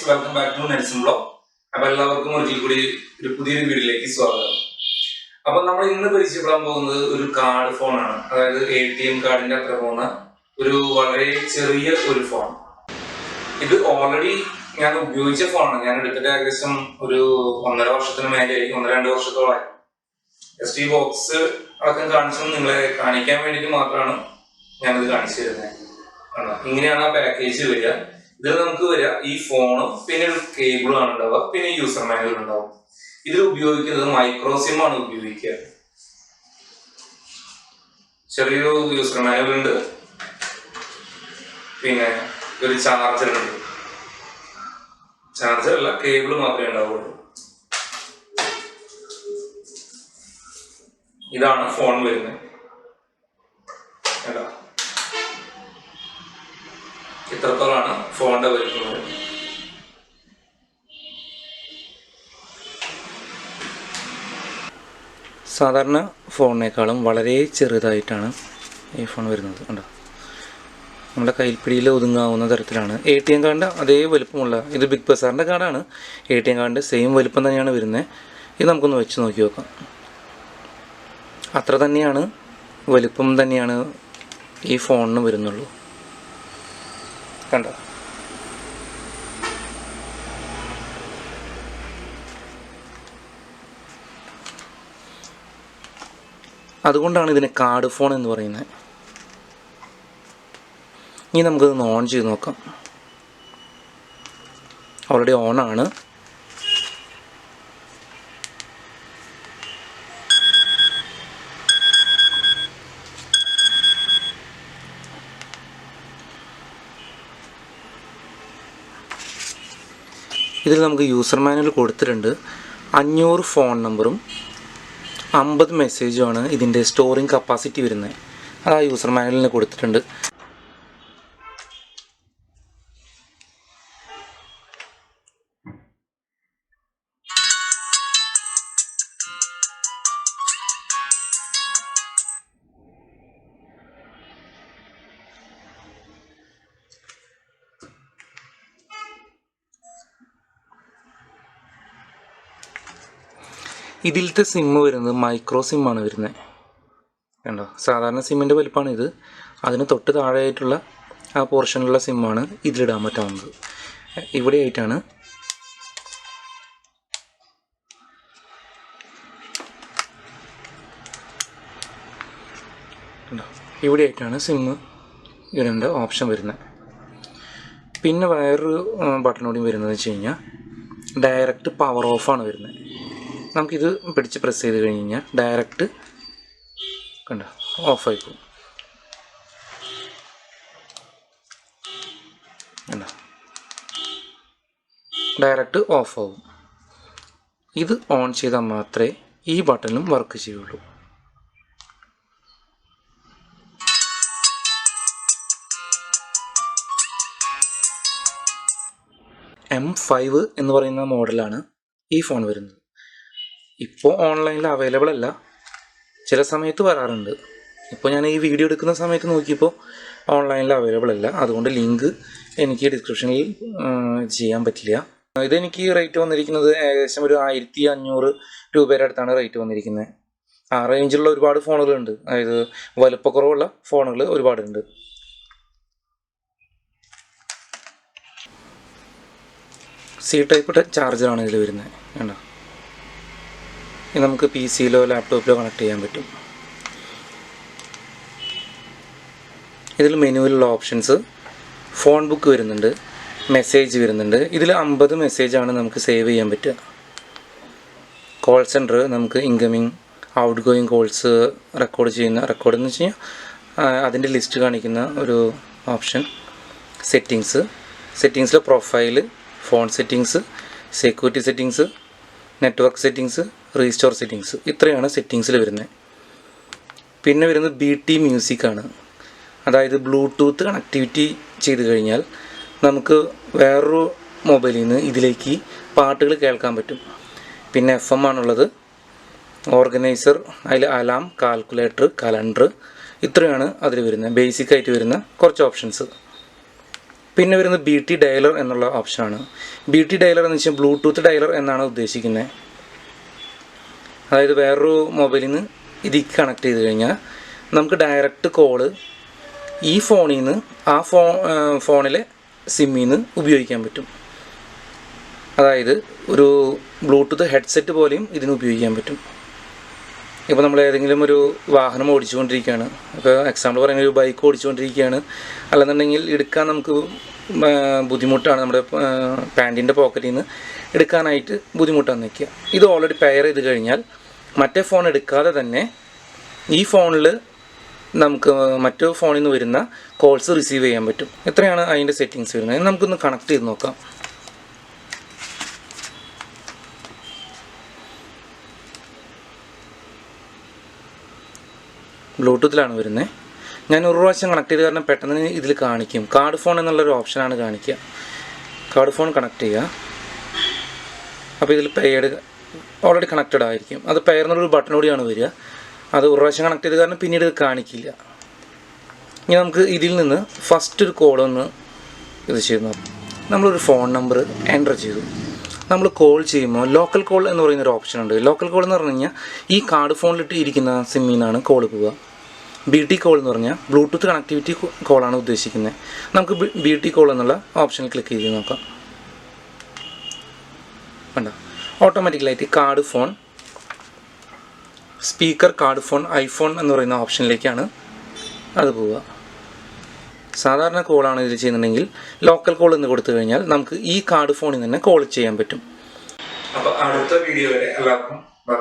Welcome back to Nelson blog. അപ്പോൾ എല്ലാവർക്കും ഒരിക്കൽ കൂടി ഒരു പുതിയൊരു വീഡിയോയിലേക്ക് സ്വാഗതം. അപ്പോൾ നമ്മൾ ഇന്ന് പരിചയപ്പെടാൻ പോകുന്നത് ഒരു കാർഡ് ഫോണാണ്. അതായത് ATM കാർഡിന്റെ അത്ര പോകുന്ന ഒരു വളരെ ചെറിയ ഒരു ഫോൺ. ഇത് ഓൾറെഡി ഞാൻ ഉപയോഗിച്ച ഫോണാണ്. ഞാൻ എടുത്തിട്ട് ഏകദേശം ഒരു 1.5 വർഷത്തിന് മേലെയായി, 1-2 വർഷത്തോളമായി. ജസ്റ്റ് ഈ ബോക്സ് അടക്കം കാണിച്ചത് നിങ്ങളെ കാണിക്കാൻ വേണ്ടിയിട്ട് മാത്രമാണ് ഞാനിത് കാണിച്ചു തരുന്നത്. ഇങ്ങനെയാണ് ആ പാക്കേജ് വരിക. ഇതിൽ നമുക്ക് വരിക ഈ ഫോണും പിന്നെ ഒരു കേബിളും ആണ് ഉണ്ടാവുക, പിന്നെ യൂസർ മാനുവൽ ഉണ്ടാവും. ഇതിൽ ഉപയോഗിക്കുന്നത് മൈക്രോ സിം ആണ് ഉപയോഗിക്കുക. ചെറിയൊരു യൂസർ മാനുവൽ ഉണ്ട്, പിന്നെ ഒരു ചാർജർ ഉണ്ട്. ചാർജർ അല്ല, കേബിൾ മാത്രമേ ഉണ്ടാവുള്ളൂ. ഇതാണ് ഫോൺ വരുന്നത്. ഇത്രത്തോളാണ് ഫോണിന്റെ വലിപ്പം. സാധാരണ ഫോണിനേക്കാളും വളരെ ചെറുതായിട്ടാണ് ഈ ഫോൺ വരുന്നത്. കണ്ടോ, നമ്മുടെ കൈപ്പിടിയിൽ ഒതുങ്ങാവുന്ന തരത്തിലാണ്. ATM കാർഡിൻ്റെ അതേ വലുപ്പമുള്ള, ഇത് ബിഗ് ബസാറിൻ്റെ കാർഡാണ്. ATM കാർഡിൻ്റെ സെയിം വലുപ്പം തന്നെയാണ് വരുന്നത്. ഇത് നമുക്കൊന്ന് വെച്ച് നോക്കി നോക്കാം. അത്ര തന്നെയാണ്, വലുപ്പം തന്നെയാണ് ഈ ഫോണിന് വരുന്നുള്ളൂ. കണ്ടോ, അതുകൊണ്ടാണ് ഇതിനെ കാർഡ് ഫോൺ എന്ന് പറയുന്നത്. ഇനി നമുക്കിതൊന്ന് ഓൺ ചെയ്ത് നോക്കാം. ഓൾറെഡി ഓണാണ്. ഇതിൽ നമുക്ക് യൂസർ മാനുവൽ കൊടുത്തിട്ടുണ്ട്. 500 ഫോൺ നമ്പറും 50 മെസ്സേജുമാണ് ഇതിൻ്റെ സ്റ്റോറിങ് കപ്പാസിറ്റി വരുന്നത്. അത് ആ യൂസർ മാനുവലിന് കൊടുത്തിട്ടുണ്ട്. ഇതിലത്തെ സിമ്മ് വരുന്നത് മൈക്രോ സിമ്മാണ് വരുന്നത്. കണ്ടോ, സാധാരണ സിമ്മിൻ്റെ വലിപ്പമാണ് ഇത്. അതിന് തൊട്ട് താഴെയായിട്ടുള്ള ആ പോർഷനിലുള്ള സിമ്മാണ് ഇതിലിടാൻ പറ്റാവുന്നത്. ഇവിടെ ആയിട്ടാണ് സിമ്മ് ഇടേണ്ട ഓപ്ഷൻ വരുന്നത്. പിന്നെ വേറൊരു ബട്ടൺ കൂടി വരുന്നത് വെച്ച് കഴിഞ്ഞാൽ ഡയറക്റ്റ് പവർ ഓഫാണ് വരുന്നത്. നമുക്കിത് പിടിച്ച് പ്രസ് ചെയ്ത് കഴിഞ്ഞ് കഴിഞ്ഞാൽ ഡയറക്റ്റ് കണ്ടോ ഓഫായിപ്പോകും. കണ്ടോ, ഡയറക്റ്റ് ഓഫ് ആവും. ഇത് ഓൺ ചെയ്താൽ മാത്രമേ ഈ ബട്ടണും വർക്ക് ചെയ്യുള്ളൂ. M5 എന്ന് പറയുന്ന മോഡലാണ് ഈ ഫോൺ വരുന്നത്. ഇപ്പോൾ ഓൺലൈനിൽ അവൈലബിൾ അല്ല, ചില സമയത്ത് വരാറുണ്ട്. ഇപ്പോൾ ഞാൻ ഈ വീഡിയോ എടുക്കുന്ന സമയത്ത് നോക്കിയപ്പോൾ ഓൺലൈനിൽ അവൈലബിൾ അല്ല. അതുകൊണ്ട് ലിങ്ക് എനിക്ക് ഡിസ്ക്രിപ്ഷനിൽ ചെയ്യാൻ പറ്റില്ല. ഇതെനിക്ക് റേറ്റ് വന്നിരിക്കുന്നത് ഏകദേശം ഒരു 1500 രൂപയുടെ അടുത്താണ് റേറ്റ് വന്നിരിക്കുന്നത്. ആ റേഞ്ചിലുള്ള ഒരുപാട് ഫോണുകളുണ്ട്, അതായത് വലുപ്പക്കുറവുള്ള ഫോണുകൾ ഒരുപാടുണ്ട്. C ടൈപ്പ് ചാർജറാണ് ഇതിൽ വരുന്നത്. കണ്ടോ, ഇത് നമുക്ക് PC-യിലോ ലാപ്ടോപ്പിലോ കണക്ട് ചെയ്യാൻ പറ്റും. ഇതിൽ മെനുവിലുള്ള ഓപ്ഷൻസ്, ഫോൺ ബുക്ക് വരുന്നുണ്ട്, മെസ്സേജ് വരുന്നുണ്ട്. ഇതിൽ 50 മെസ്സേജാണ് നമുക്ക് സേവ് ചെയ്യാൻ പറ്റുക. കോൾ സെൻറ്റർ, നമുക്ക് incoming outgoing calls record എന്ന് വെച്ച് കഴിഞ്ഞാൽ അതിൻ്റെ ലിസ്റ്റ് കാണിക്കുന്ന ഒരു ഓപ്ഷൻ. സെറ്റിങ്സിൽ profile, phone settings, security settings, network settings, restore settings, ഇത്രയാണ് സെറ്റിങ്സിൽ വരുന്നത്. പിന്നെ വരുന്നത് BT മ്യൂസിക്കാണ്. അതായത് ബ്ലൂടൂത്ത് കണക്ടിവിറ്റി ചെയ്ത് കഴിഞ്ഞാൽ നമുക്ക് വേറൊരു മൊബൈലിൽ നിന്ന് ഇതിലേക്ക് പാട്ടുകൾ കേൾക്കാൻ പറ്റും. പിന്നെ FM ആണുള്ളത്, ഓർഗനൈസർ, അതിൽ അലാം, കാൽക്കുലേറ്റർ, കലണ്ടർ, ഇത്രയാണ് അതിൽ വരുന്നത്. ബേസിക്കായിട്ട് വരുന്ന കുറച്ച് ഓപ്ഷൻസ്. പിന്നെ വരുന്നത് BT ഡയലർ എന്നുള്ള ഓപ്ഷനാണ്. BT ഡയലർ എന്ന് വെച്ചാൽ ബ്ലൂടൂത്ത് ഡയലർ എന്നാണ് ഉദ്ദേശിക്കുന്നത്. അതായത് വേറൊരു മൊബൈലിൽ നിന്ന് ഇതിലേക്ക് കണക്ട് ചെയ്ത് കഴിഞ്ഞാൽ നമുക്ക് ഡയറക്റ്റ് കോള് ഈ ഫോണിൽ നിന്ന് ആ ഫോണിലെ സിമ്മിൽ നിന്ന് ഉപയോഗിക്കാൻ പറ്റും. അതായത് ഒരു ബ്ലൂടൂത്ത് ഹെഡ്സെറ്റ് പോലെയും ഇതിന് ഉപയോഗിക്കാൻ പറ്റും. ഇപ്പോൾ നമ്മൾ ഏതെങ്കിലും ഒരു വാഹനം ഓടിച്ചുകൊണ്ടിരിക്കുകയാണ്, ഇപ്പോൾ എക്സാമ്പിൾ പറയുന്നത് ഒരു ബൈക്ക് ഓടിച്ചുകൊണ്ടിരിക്കുകയാണ്, അല്ലെന്നുണ്ടെങ്കിൽ എടുക്കാൻ നമുക്ക് ബുദ്ധിമുട്ടാണ്, നമ്മുടെ പാൻറ്റിൻ്റെ പോക്കറ്റിൽ നിന്ന് എടുക്കാനായിട്ട് ബുദ്ധിമുട്ടാന്ന് വയ്ക്കുക. ഇത് ഓൾറെഡി പെയർ ചെയ്ത് കഴിഞ്ഞാൽ മറ്റേ ഫോൺ എടുക്കാതെ തന്നെ ഈ ഫോണിൽ നമുക്ക് മറ്റു ഫോണിൽ നിന്ന് വരുന്ന കോൾസ് റിസീവ് ചെയ്യാൻ പറ്റും. എത്രയാണ് അതിൻ്റെ സെറ്റിങ്സ് വരുന്നത് നമുക്കൊന്ന് കണക്ട് ചെയ്ത് നോക്കാം. ബ്ലൂടൂത്തിലാണ് വരുന്നത്. ഞാൻ ഒരു പ്രാവശ്യം കണക്ട് ചെയ്ത് കാരണം പെട്ടെന്ന് ഇതിൽ കാണിക്കും. കാർഡ് ഫോൺ എന്നുള്ളൊരു ഓപ്ഷനാണ് കാണിക്കുക. കാർഡ് ഫോൺ കണക്ട് ചെയ്യുക. അപ്പോൾ ഇതിൽ പെയർഡ് ഓൾറെഡി കണക്റ്റഡ് ആയിരിക്കും. അത് പെയർ എന്നുള്ളൊരു ബട്ടൺ കൂടിയാണ് വരിക. അത് ഒരു പ്രാവശ്യം കണക്ട് ചെയ്ത് കാരണം പിന്നീട് ഇത് കാണിക്കില്ല. ഇനി നമുക്ക് ഇതിൽ നിന്ന് ഫസ്റ്റ് ഒരു കോളൊന്ന് ഇത് ചെയ്ത് നോക്കാം. നമ്മളൊരു ഫോൺ നമ്പർ എൻ്റർ ചെയ്തു. നമ്മൾ കോൾ ചെയ്യുമ്പോൾ ലോക്കൽ കോൾ എന്ന് പറയുന്നൊരു ഓപ്ഷൻ ഉണ്ട്. ലോക്കൽ കോൾ എന്ന് പറഞ്ഞു കഴിഞ്ഞാൽ ഈ കാർഡ് ഫോണിലിട്ട് ഇരിക്കുന്ന സിമ്മിൽ നിന്നാണ് കോൾ പോവുക. BT കോൾ എന്ന് പറഞ്ഞാൽ ബ്ലൂടൂത്ത് കണക്ടിവിറ്റി കോളാണ് ഉദ്ദേശിക്കുന്നത്. നമുക്ക് BT കോൾ എന്നുള്ള ഓപ്ഷനിൽ ക്ലിക്ക് ചെയ്ത് നോക്കാം. വേണ്ട, ഓട്ടോമാറ്റിക്കലായിട്ട് card phone, speaker, card phone, iPhone എന്ന് പറയുന്ന ഓപ്ഷനിലേക്കാണ് അത് പോവുക. സാധാരണ കോളാണ് ഇതിൽ ചെയ്യുന്നുണ്ടെങ്കിൽ ലോക്കൽ കോൾ എന്ന് കൊടുത്തു കഴിഞ്ഞാൽ നമുക്ക് ഈ കാർഡ് ഫോണിൽ തന്നെ കോൾ ചെയ്യാൻ പറ്റും. അപ്പോൾ അടുത്ത വീഡിയോ വരെ എല്ലാവർക്കും ബൈ.